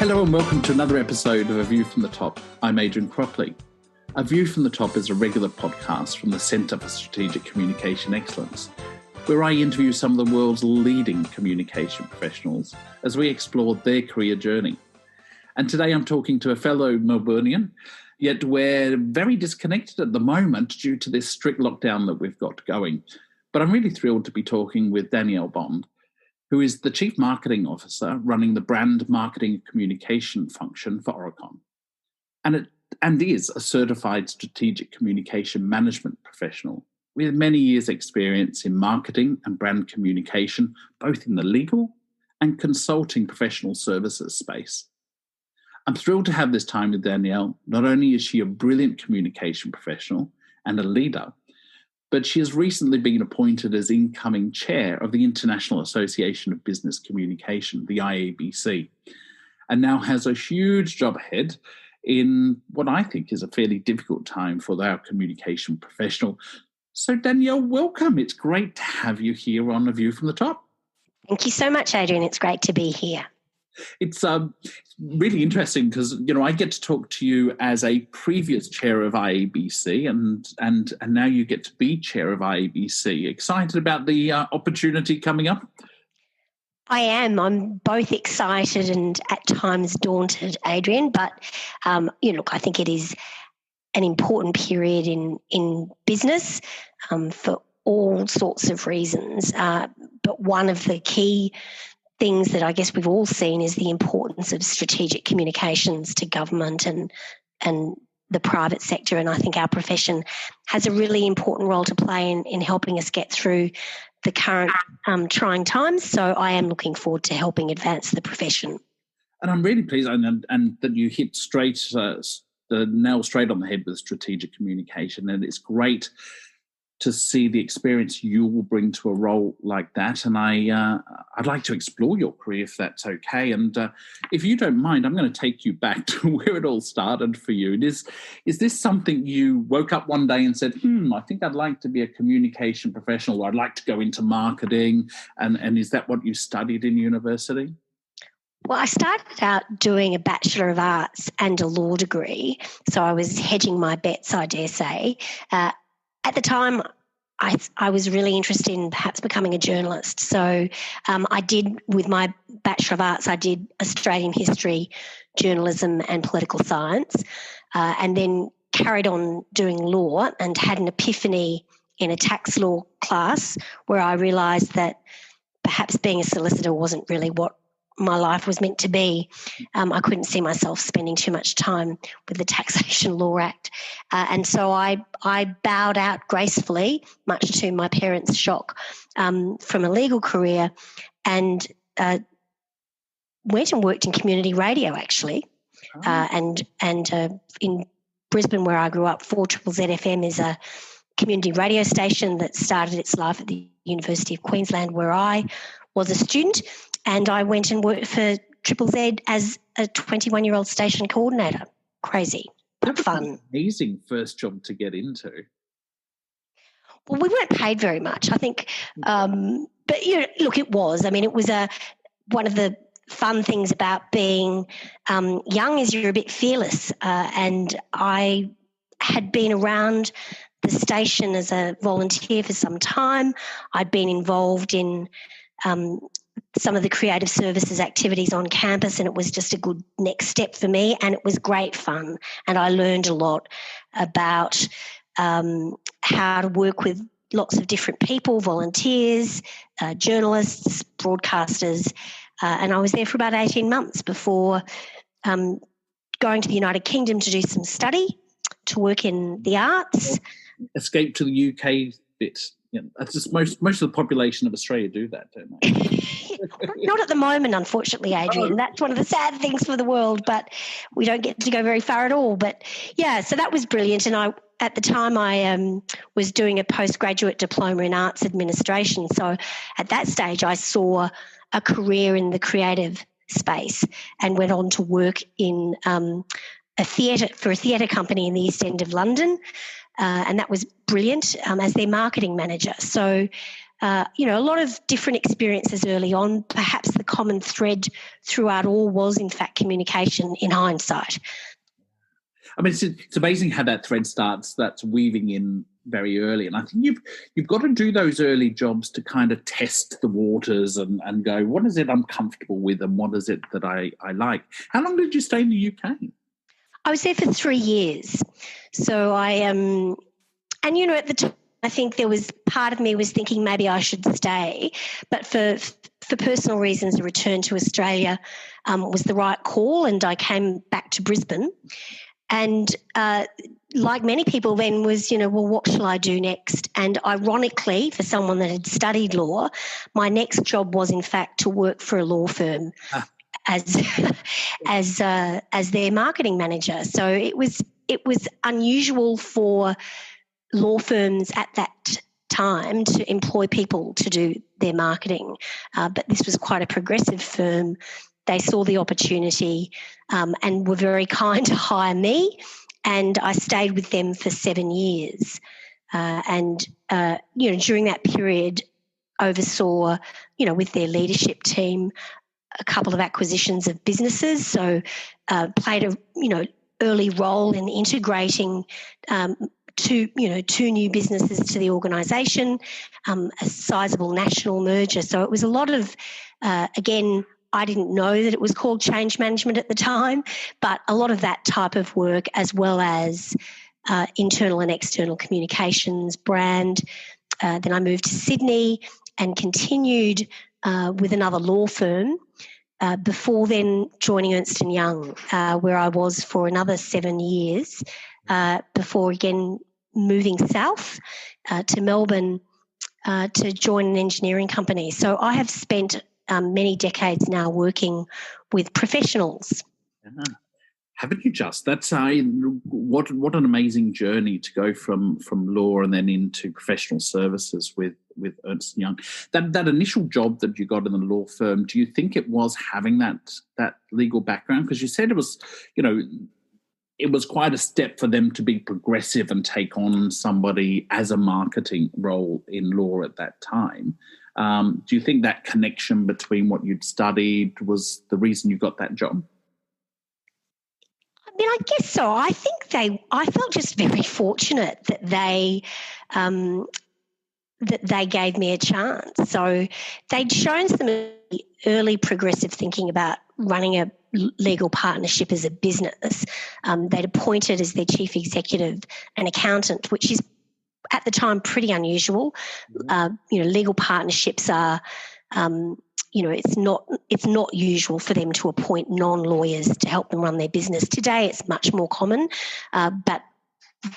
Hello and welcome to another episode of A View from the Top. I'm Adrian Cropley. A View from the Top is a regular podcast from the Centre for Strategic Communication Excellence, where I interview some of the world's leading communication professionals as we explore their career journey. And today I'm talking to a fellow Melburnian, yet we're very disconnected at the moment due to this strict lockdown that we've got going. But I'm really thrilled to be talking with Danielle Bond, who is the Chief Marketing Officer running the brand marketing communication function for Aurecon, and is a certified strategic communication management professional with many years' experience in marketing and brand communication, both in the legal and consulting professional services space. I'm thrilled to have this time with Danielle. Not only is she a brilliant communication professional and a leader, but she has recently been appointed as incoming chair of the International Association of Business Communication, the IABC, and now has a huge job ahead in what I think is a fairly difficult time for our communication professional. So Danielle, welcome. It's great to have you here on A View from the Top. Thank you so much, Adrian. It's great to be here. It's really interesting because, I get to talk to you as a previous chair of IABC and now you get to be chair of IABC. Excited about the opportunity coming up? I am. I'm both excited and at times daunted, Adrian, but look, I think it is an important period in business for all sorts of reasons. But one of the key things that I guess we've all seen is the importance of strategic communications to government and the private sector. And I think our profession has a really important role to play in helping us get through the current trying times. So I am looking forward to helping advance the profession. And I'm really pleased and that you hit the nail straight on the head with strategic communication. And it's great to see the experience you will bring to a role like that. And I'd like to explore your career if that's okay. And if you don't mind, I'm going to take you back to where it all started for you. Is this something you woke up one day and said, I think I'd like to be a communication professional, or I'd like to go into marketing? And is that what you studied in university? Well, I started out doing a Bachelor of Arts and a law degree. So I was hedging my bets, I dare say. At the time, I was really interested in perhaps becoming a journalist. So I did, with my Bachelor of Arts, I did Australian history, journalism and political science, and then carried on doing law and had an epiphany in a tax law class where I realised that perhaps being a solicitor wasn't really what my life was meant to be. I couldn't see myself spending too much time with the Taxation Law Act. And so I bowed out gracefully, much to my parents' shock, from a legal career and went and worked in community radio, actually. And in Brisbane, where I grew up, 4ZZZ FM is a community radio station that started its life at the University of Queensland, where I was a student. And I went and worked for ZZZ as a 21-year-old station coordinator. Crazy, but fun. An amazing first job to get into. Well, we weren't paid very much, I think. But, look, it was. I mean, it was one of the fun things about being young is you're a bit fearless. And I had been around the station as a volunteer for some time. I'd been involved in some of the creative services activities on campus, and it was just a good next step for me, and it was great fun. And I learned a lot about how to work with lots of different people, volunteers, journalists, broadcasters, and I was there for about 18 months before going to the United Kingdom to do some study, to work in the arts. Escape to the UK bit. That's just most of the population of Australia do that, don't they? Not at the moment, unfortunately, Adrian. That's one of the sad things for the world, but we don't get to go very far at all. But yeah, so that was brilliant. And at the time I was doing a postgraduate diploma in arts administration. So at that stage I saw a career in the creative space and went on to work in a theatre company in the East End of London. And that was brilliant as their marketing manager. So a lot of different experiences early on. Perhaps the common thread throughout all was, in fact, communication in hindsight. I mean, it's amazing how that thread that's weaving in very early. And I think you've got to do those early jobs to kind of test the waters and go, what is it I'm comfortable with and what is it that I like? How long did you stay in the UK? I was there for 3 years. So and at the time, I think there was part of me was thinking maybe I should stay, but for personal reasons, a return to Australia was the right call, and I came back to Brisbane. And like many people then was, well, what shall I do next? And ironically, for someone that had studied law, my next job was, in fact, to work for a law firm as their marketing manager. So it was unusual for law firms at that time to employ people to do their marketing. But this was quite a progressive firm. They saw the opportunity and were very kind to hire me, and I stayed with them for 7 years. During that period, oversaw, with their leadership team, a couple of acquisitions of businesses. So played a early role in integrating two new businesses to the organisation, a sizable national merger. So it was a lot of again. I didn't know that it was called change management at the time, but a lot of that type of work, as well as internal and external communications, brand. Then I moved to Sydney and continued with another law firm before then joining Ernst & Young, where I was for another 7 years before again moving south to Melbourne to join an engineering company. So I have spent many decades now working with professionals. Yeah. Haven't you just? That's what an amazing journey to go from law and then into professional services with Ernst & Young. That initial job that you got in the law firm, do you think it was having that legal background? Because you said it was, it was quite a step for them to be progressive and take on somebody as a marketing role in law at that time. Do you think that connection between what you'd studied was the reason you got that job? I mean, I guess so. I think I felt just very fortunate that they gave me a chance. So they'd shown some early progressive thinking about running a legal partnership as a business. They'd appointed as their chief executive an accountant, which is at the time pretty unusual. Legal partnerships are, it's not usual for them to appoint non-lawyers to help them run their business. Today it's much more common, but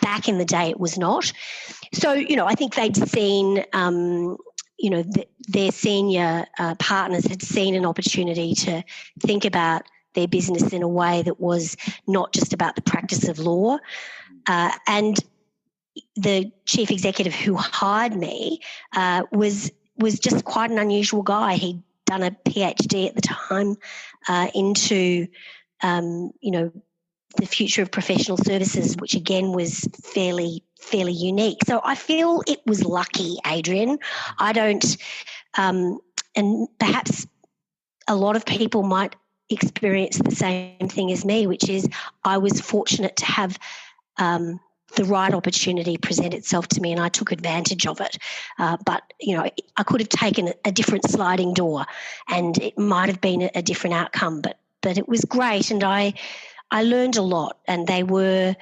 back in the day it was not. So, I think they'd seen, their senior partners had seen an opportunity to think about their business in a way that was not just about the practice of law. And the chief executive who hired me was just quite an unusual guy. He'd done a PhD at the time into, the future of professional services, which again was fairly unique. So I feel it was lucky, Adrian. I don't, and perhaps a lot of people might experience the same thing as me, which is I was fortunate to have the right opportunity present itself to me and I took advantage of it. But, I could have taken a different sliding door and it might have been a different outcome, but it was great and I learned a lot and they were,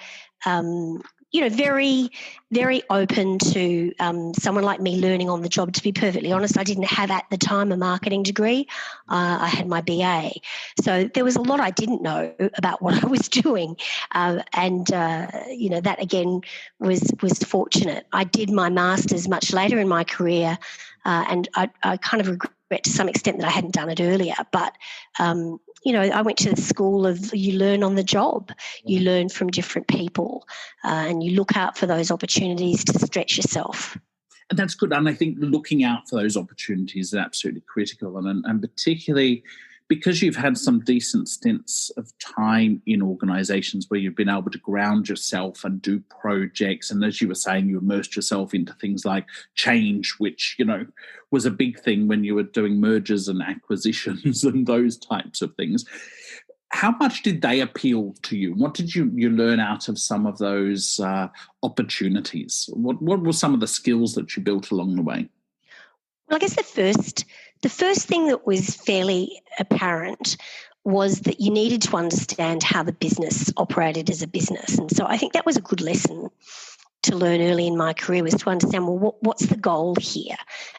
very, very open to someone like me learning on the job. To be perfectly honest, I didn't have at the time a marketing degree. I had my BA. So there was a lot I didn't know about what I was doing. That again was fortunate. I did my master's much later in my career and I kind of regret to some extent that I hadn't done it earlier. But I went to the school of you learn on the job, you learn from different people and you look out for those opportunities to stretch yourself. And that's good. And I think looking out for those opportunities is absolutely critical. And particularly because you've had some decent stints of time in organisations where you've been able to ground yourself and do projects, and as you were saying, you immersed yourself into things like change, which, was a big thing when you were doing mergers and acquisitions and those types of things. How much did they appeal to you? What did you learn out of some of those opportunities? What were some of the skills that you built along the way? Well, I guess the first thing that was fairly apparent was that you needed to understand how the business operated as a business. And so I think that was a good lesson to learn early in my career, was to understand, well, what's the goal here?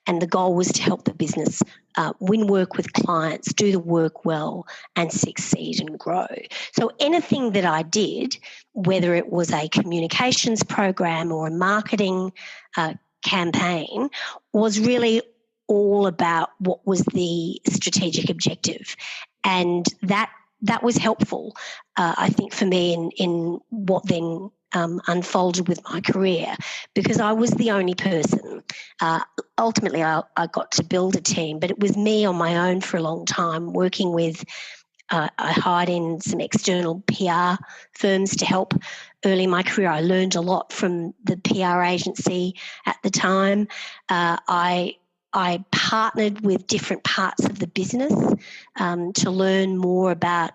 And the goal was to help the business win work with clients, do the work well, and succeed and grow. So anything that I did, whether it was a communications program or a marketing campaign, was really all about what was the strategic objective. And that was helpful, I think, for me in what then unfolded with my career, because I was the only person. Ultimately, I got to build a team, but it was me on my own for a long time, working with, I hired in some external PR firms to help early in my career. I learned a lot from the PR agency at the time. I partnered with different parts of the business to learn more about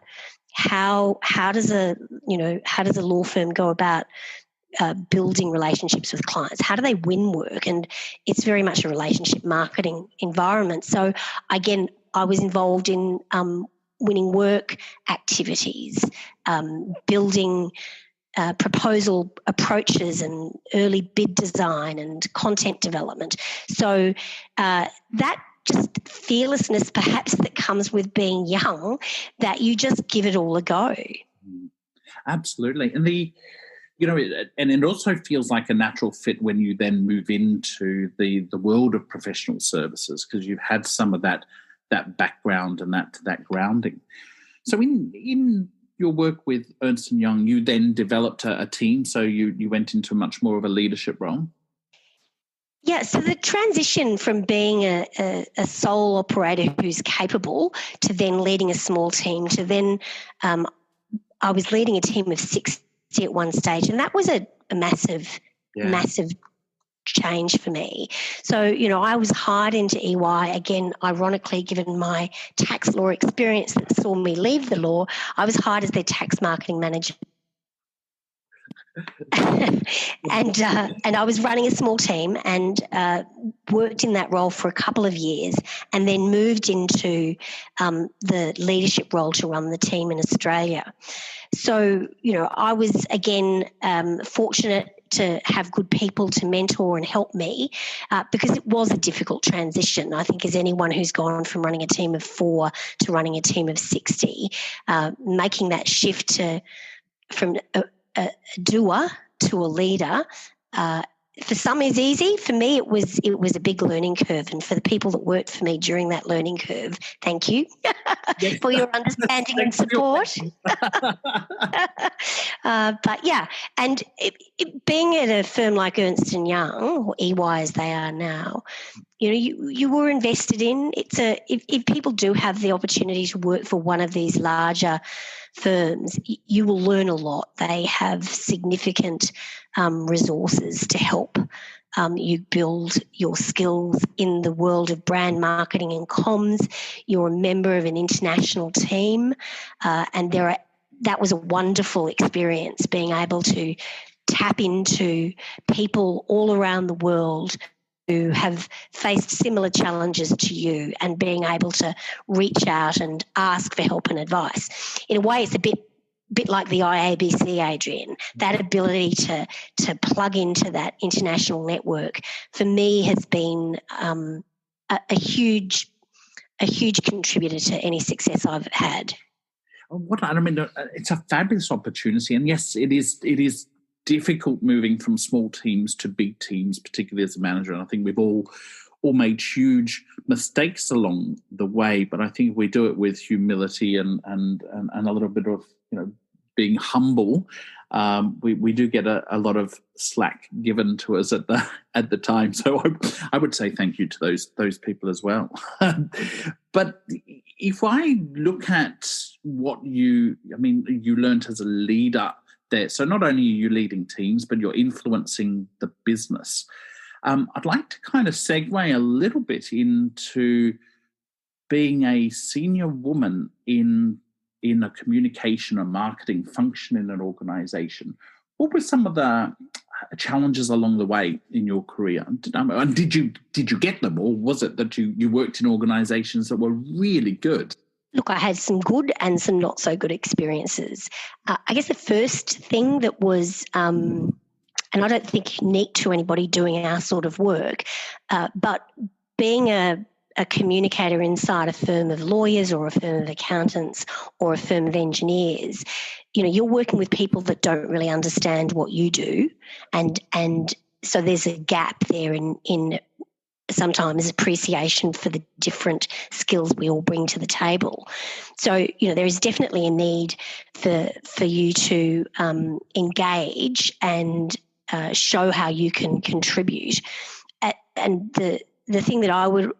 how does a law firm go about building relationships with clients? How do they win work? And it's very much a relationship marketing environment. So again, I was involved in winning work activities, building proposal approaches and early bid design and content development. So that just fearlessness perhaps that comes with being young, that you just give it all a go. Absolutely. And and it also feels like a natural fit when you then move into the world of professional services, because you've had some of that background and that grounding. So in your work with Ernst & Young, you then developed a team, so you went into much more of a leadership role? Yeah, so the transition from being a sole operator who's capable to then leading a small team to then I was leading a team of 60 at one stage, and that was a massive change for me. So, I was hired into EY, again, ironically, given my tax law experience that saw me leave the law, I was hired as their tax marketing manager. and I was running a small team and worked in that role for a couple of years, and then moved into the leadership role to run the team in Australia. So, I was, again, fortunate to have good people to mentor and help me because it was a difficult transition. I think as anyone who's gone from running a team of 4 to running a team of 60, making that shift from a doer to a leader, for some is easy. For me, it was a big learning curve, and for the people that worked for me during that learning curve, thank you for your understanding and support. But yeah, and being at a firm like Ernst & Young, or EY as they are now, you were invested in. If people do have the opportunity to work for one of these larger firms, you will learn a lot. They have significant resources to help you build your skills in the world of brand marketing and comms. You're a member of an international team, and that was a wonderful experience, being able to tap into people all around the world who have faced similar challenges to you, and being able to reach out and ask for help and advice. In a way, it's a bit like the IABC, Adrian. That ability to plug into that international network, for me, has been a huge contributor to any success I've had. It's a fabulous opportunity, and yes, it is difficult moving from small teams to big teams, particularly as a manager. And I think we've all made huge mistakes along the way, but I think if we do it with humility and a little bit of being humble, we do get a lot of slack given to us at the time. So I would say thank you to those people as well. But if I look at what you learned as a leader there, so not only are you leading teams, but you're influencing the business. I'd like to kind of segue a little bit into being a senior woman in a communication or marketing function in an organisation. What were some of the challenges along the way in your career? And did you get them, or was it that you worked in organisations that were really good? Look, I had some good and some not so good experiences. I guess the first thing that was, and I don't think unique to anybody doing our sort of work, but being a communicator inside a firm of lawyers or a firm of accountants or a firm of engineers, you're working with people that don't really understand what you do, and so there's a gap there in sometimes appreciation for the different skills we all bring to the table. So, there is definitely a need for you to engage and show how you can contribute. And the thing that I would,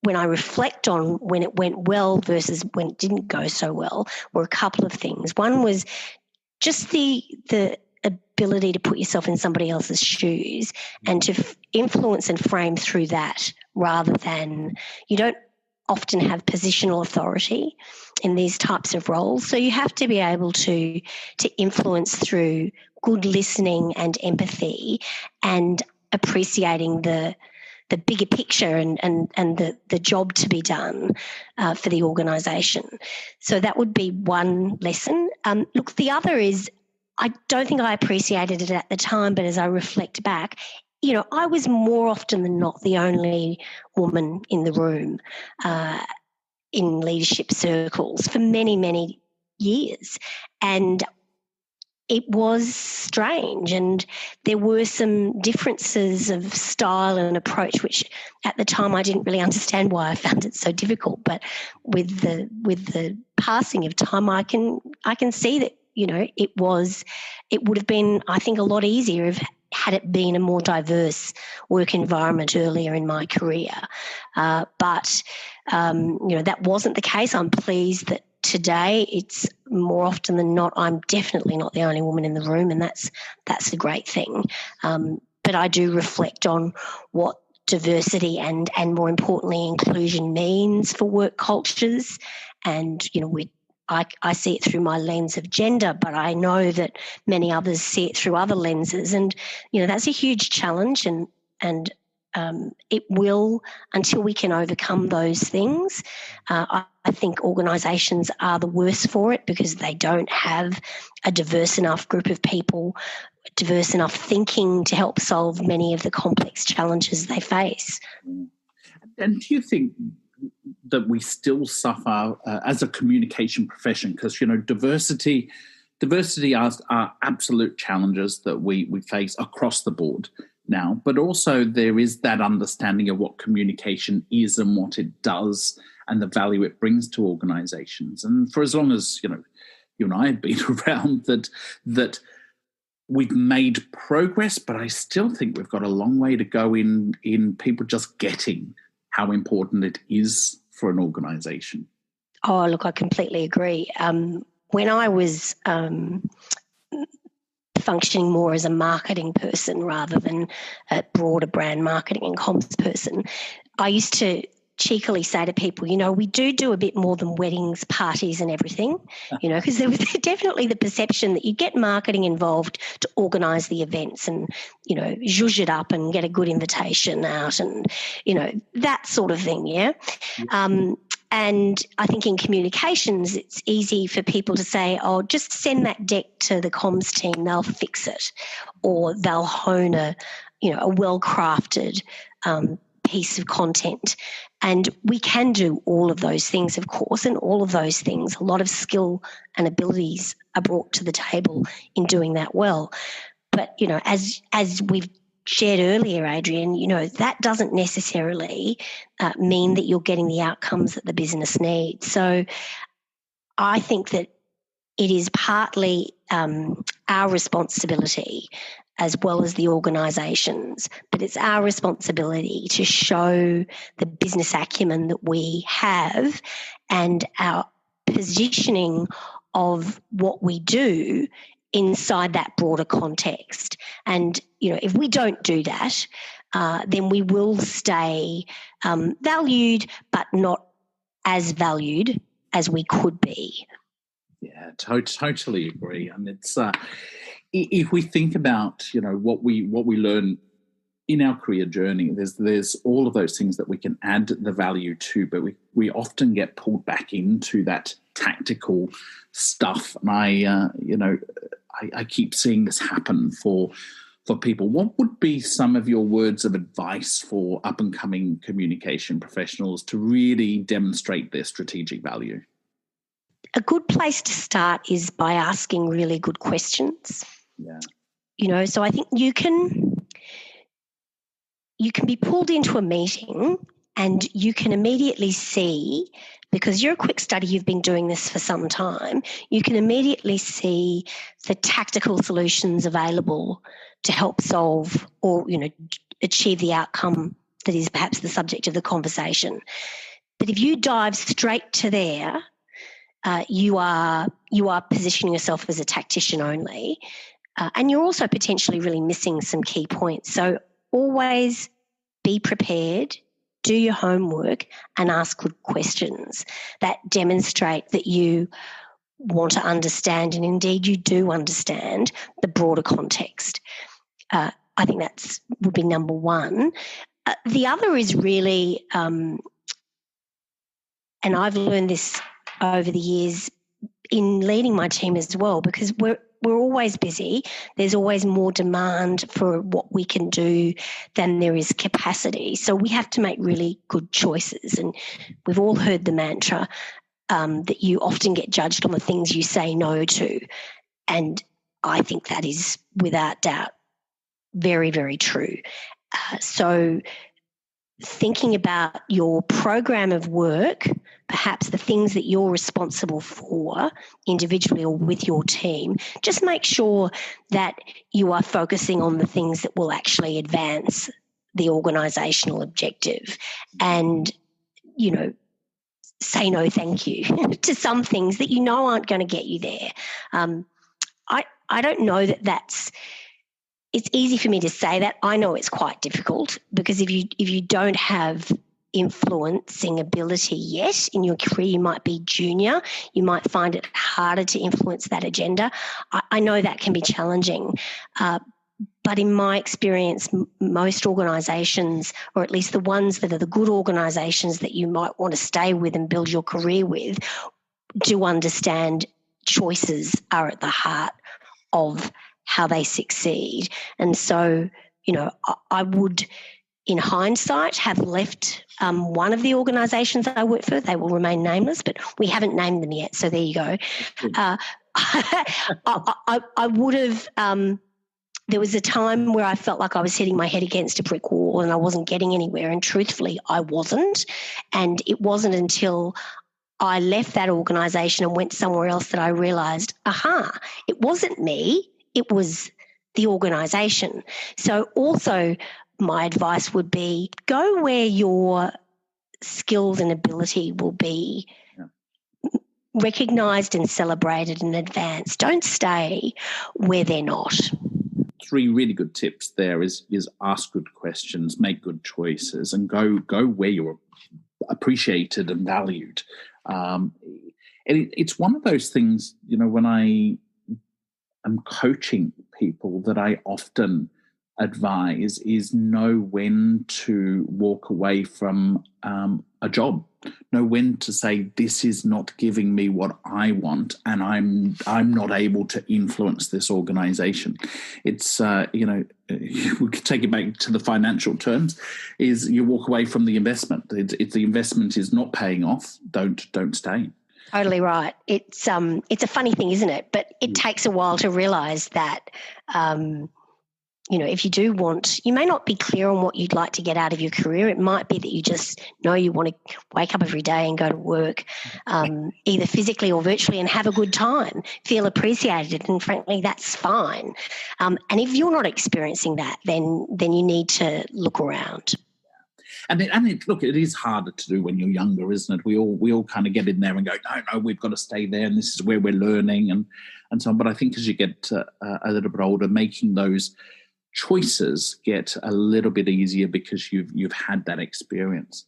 when I reflect on when it went well versus when it didn't go so well, were a couple of things. One was just the ability to put yourself in somebody else's shoes and to influence and frame through that, rather than, you don't often have positional authority in these types of roles. So you have to be able to influence through good listening and empathy and appreciating the bigger picture and the job to be done for the organisation. So that would be one lesson. Look, the other is, I don't think I appreciated it at the time, but as I reflect back, I was more often than not the only woman in the room in leadership circles for many, many years. And it was strange, and there were some differences of style and approach, which at the time I didn't really understand why I found it so difficult. But with the passing of time, I can see that it would have been, I think, a lot easier had it been a more diverse work environment earlier in my career. But that wasn't the case. I'm pleased that today it's more often than not, I'm definitely not the only woman in the room, and that's a great thing. But I do reflect on what diversity and more importantly inclusion means for work cultures, and I see it through my lens of gender, but I know that many others see it through other lenses, and that's a huge challenge, and it will, until we can overcome those things. I think organisations are the worse for it because they don't have a diverse enough group of people, diverse enough thinking to help solve many of the complex challenges they face. And do you think that we still suffer as a communication profession? Because, diversity are absolute challenges that we face across the board now, but also there is that understanding of what communication is and what it does and the value it brings to organisations. And for as long as, you and I have been around, that we've made progress, but I still think we've got a long way to go in people just getting how important it is for an organisation. Oh, look, I completely agree. When I was functioning more as a marketing person rather than a broader brand marketing and comms person, I used to cheekily say to people, we do a bit more than weddings, parties and everything, because there was definitely the perception that you get marketing involved to organise the events and, zhuzh it up and get a good invitation out and, that sort of thing, yeah? And I think in communications, it's easy for people to say, oh, just send that deck to the comms team, they'll fix it, or they'll hone a well-crafted piece of content. And we can do all of those things, of course, and all of those things, a lot of skill and abilities are brought to the table in doing that well. But, as we've shared earlier, Adrian, that doesn't necessarily mean that you're getting the outcomes that the business needs. So I think that it is partly our responsibility as well as the organisations, but it's our responsibility to show the business acumen that we have and our positioning of what we do inside that broader context. And, if we don't do that, then we will stay valued, but not as valued as we could be. Yeah, totally agree. And it's if we think about what we learn in our career journey, there's all of those things that we can add the value to, but we often get pulled back into that tactical stuff. And I keep seeing this happen for people. What would be some of your words of advice for up and coming communication professionals to really demonstrate their strategic value? A good place to start is by asking really good questions. Yeah. So I think you can be pulled into a meeting and you can immediately see, because you're a quick study, you've been doing this for some time, you can immediately see the tactical solutions available to help solve or, achieve the outcome that is perhaps the subject of the conversation. But if you dive straight to there, you are positioning yourself as a tactician only, and you're also potentially really missing some key points. So always be prepared, do your homework, and ask good questions that demonstrate that you want to understand, and indeed you do understand, the broader context. I think that would be number one. The other is really, and I've learned this over the years in leading my team as well, because we're always busy. There's always more demand for what we can do than there is capacity. So we have to make really good choices. And we've all heard the mantra that you often get judged on the things you say no to. And I think that is without doubt very, very true. So thinking about your program of work, perhaps the things that you're responsible for individually or with your team, just make sure that you are focusing on the things that will actually advance the organisational objective, and, say no thank you to some things that aren't going to get you there. I don't know that's... It's easy for me to say that. I know it's quite difficult, because if you don't have influencing ability yet in your career, you might be junior, you might find it harder to influence that agenda. I know that can be challenging, but in my experience, most organisations, or at least the ones that are the good organisations that you might want to stay with and build your career with, do understand choices are at the heart of how they succeed. And so, I would, in hindsight, have left one of the organisations that I work for. They will remain nameless, but we haven't named them yet, so there you go. I would have... there was a time where I felt like I was hitting my head against a brick wall and I wasn't getting anywhere, and truthfully, I wasn't. And it wasn't until I left that organisation and went somewhere else that I realised, it wasn't me, it was the organisation. So also my advice would be, go where your skills and ability will be recognised and celebrated and advanced. Don't stay where they're not. 3 really good tips there is ask good questions, make good choices, and go where you're appreciated and valued. And it's one of those things, when I am coaching people, that I often advise is know when to walk away from a job, know when to say, this is not giving me what I want, and I'm not able to influence this organisation. It's we could take it back to the financial terms, is you walk away from the investment. If the investment is not paying off, don't stay. Totally right. It's a funny thing, isn't it? But it takes a while to realise that if you do want, you may not be clear on what you'd like to get out of your career. It might be that you just know you want to wake up every day and go to work, either physically or virtually, and have a good time, feel appreciated, and frankly, that's fine. And if you're not experiencing that, then you need to look around. And look, it is harder to do when you're younger, isn't it? We all kind of get in there and go, no, we've got to stay there, and this is where we're learning and so on. But I think as you get a little bit older, making those choices get a little bit easier because you've had that experience.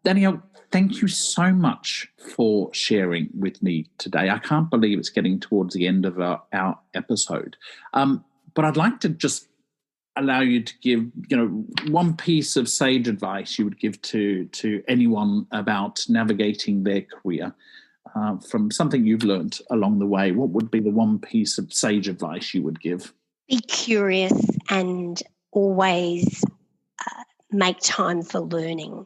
Danielle, thank you so much for sharing with me today. I can't believe it's getting towards the end of our episode. But I'd like to just allow you to give, one piece of sage advice you would give to anyone about navigating their career from something you've learned along the way. What would be the one piece of sage advice you would give? Be curious and always make time for learning.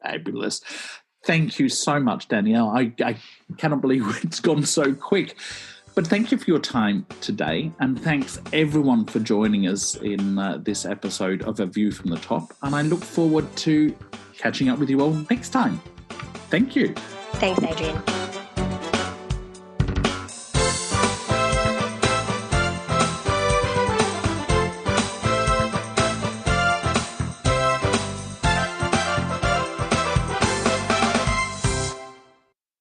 Fabulous. Thank you so much, Danielle. I cannot believe it's gone so quick. But thank you for your time today, and thanks everyone for joining us in this episode of A View from the Top. And I look forward to catching up with you all next time. Thank you. Thanks, Adrian.